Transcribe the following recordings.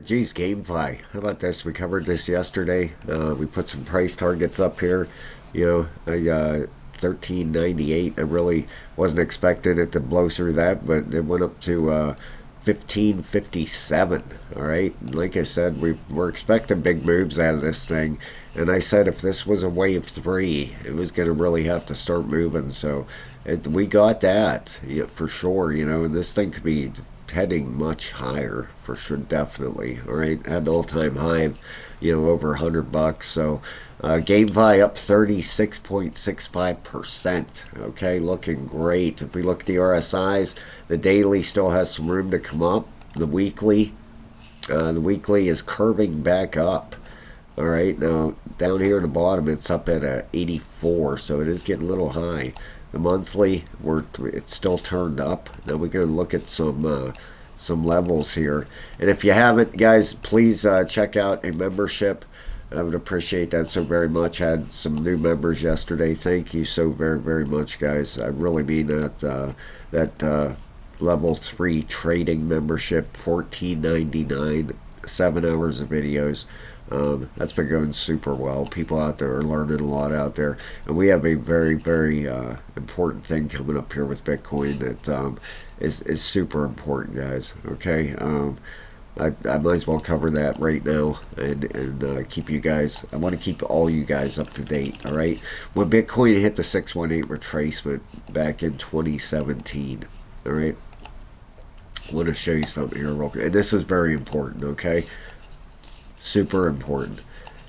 Geez, GameFi. How about this? We covered this yesterday. We put some price targets up here. I 13.98. I really wasn't expecting it to blow through that, but it went up to 15.57. All right. And like I said, we're expecting big moves out of this thing. And I said if this was a wave three, it was going to really have to start moving. So we got that, yeah, for sure. And this thing could be heading much higher for sure, definitely. All right, had all-time high, over $100. So GameFi up 36.65%. Okay, looking great. If we look at the RSIs, the daily still has some room to come up. The weekly is curving back up. All right, now down here in the bottom, it's up at 84, so it is getting a little high. The monthly, it's still turned up. Now we're going to look at some levels here. And if you haven't, guys, please check out a membership. I would appreciate that so very much. Had some new members yesterday. Thank you so very, very much, guys. I really mean that. Level 3 trading membership, $14.99, 7 hours of videos. That's been going super well. People out there are learning a lot out there, and we have a very, very important thing coming up here with Bitcoin that is super important, guys. Okay, I might as well cover that right now and keep you guys. I want to keep all you guys up to date. All right, when Bitcoin hit the 618 retracement back in 2017. All right, I want to show you something here real quick, and this is very important. Okay. Super important.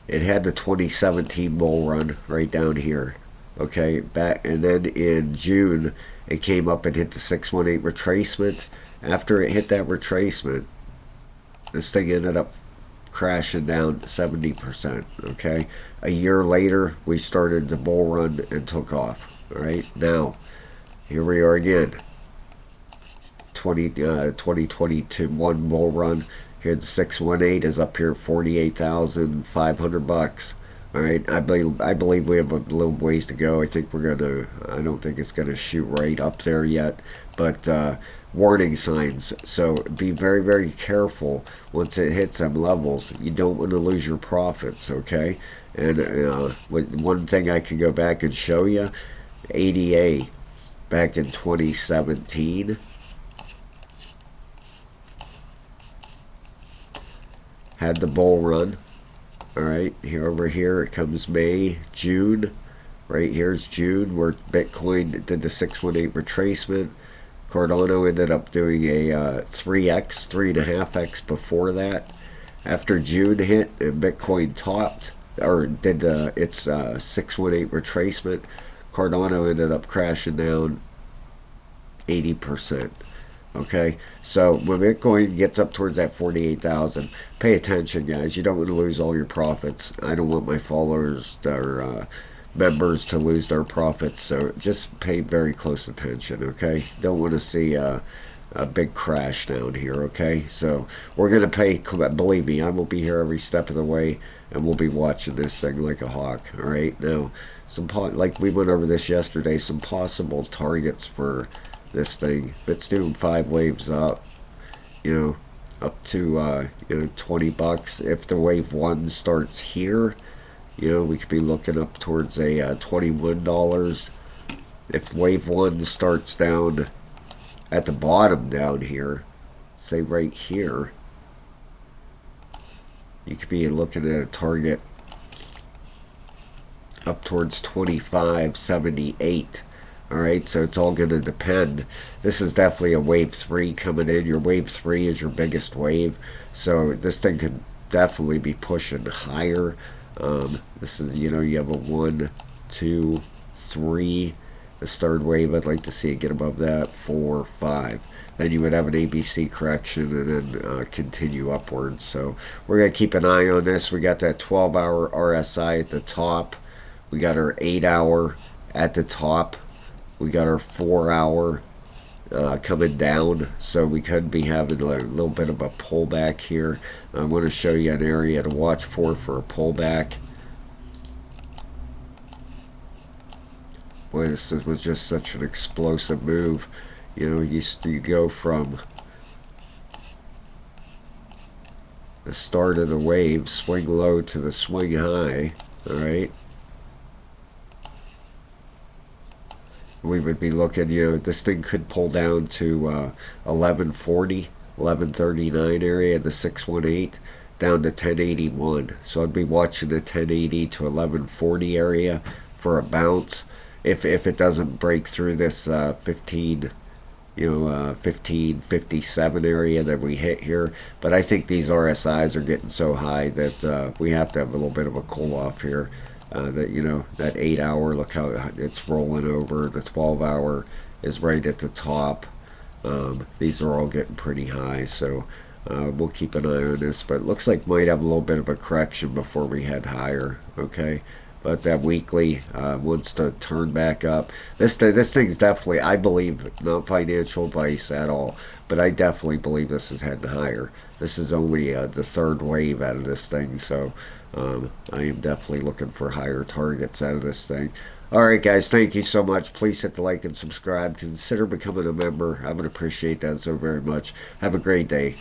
It had the 2017 bull run right down here. Okay, back, and then in June it came up and hit the 618 retracement. After it hit that retracement, this thing ended up crashing down 70%. Okay, a year later we started the bull run and took off. All right, now here we are again. 2022 one bull run. Here the 618 is up here, $48,500. All right, I believe we have a little ways to go. I don't think it's gonna shoot right up there yet, but warning signs. So be very, very careful once it hits them levels. You don't want to lose your profits. Okay, and one thing I can go back and show you, ADA back in 2017. Had the bull run. All right, over here it comes May, June. Right here's June where Bitcoin did the 618 retracement. Cardano ended up doing a 3x, 3.5x before that. After June hit and Bitcoin topped or did its 618 retracement, Cardano ended up crashing down 80%. Okay, so when Bitcoin gets up towards that 48,000, pay attention, guys. You don't want to lose all your profits. I don't want my followers or members to lose their profits, so just pay very close attention, okay? Don't want to see a big crash down here, okay? So we're going to pay, believe me, I will be here every step of the way, and we'll be watching this thing like a hawk, all right? Now, like we went over this yesterday, some possible targets for this thing. If it's doing 5 waves up, up to $20. If the wave 1 starts here, we could be looking up towards a $21. If wave 1 starts down at the bottom down here, say right here, you could be looking at a target up towards 25.78. All right, so it's all going to depend. This is definitely a wave 3 coming in. Your wave 3 is your biggest wave, so this thing could definitely be pushing higher. This is, you have a 1, 2, 3. This third wave, I'd like to see it get above that. 4, 5. Then you would have an ABC correction and then continue upwards. So we're going to keep an eye on this. We got that 12-hour RSI at the top. We got our 8-hour at the top. We got our 4-hour coming down, so we could be having a little bit of a pullback here. I want to show you an area to watch for a pullback. Boy, this was just such an explosive move. You go from the start of the wave, swing low to the swing high, all right? We would be looking, this thing could pull down to 1140, 1139 area, the 618, down to 1081. So I'd be watching the 1080 to 1140 area for a bounce. If it doesn't break through this 1557 area that we hit here. But I think these RSIs are getting so high that we have to have a little bit of a cool off here. That 8 hour, look how it's rolling over. The 12 hour is right at the top. These are all getting pretty high, so we'll keep an eye on this. But it looks like might have a little bit of a correction before we head higher. Okay. But that weekly wants to turn back up. This thing's definitely, I believe, not financial advice at all, but I definitely believe this is heading higher. This is only the third wave out of this thing, so I am definitely looking for higher targets out of this thing. All right, guys, thank you so much. Please hit the like and subscribe. Consider becoming a member. I would appreciate that so very much. Have a great day.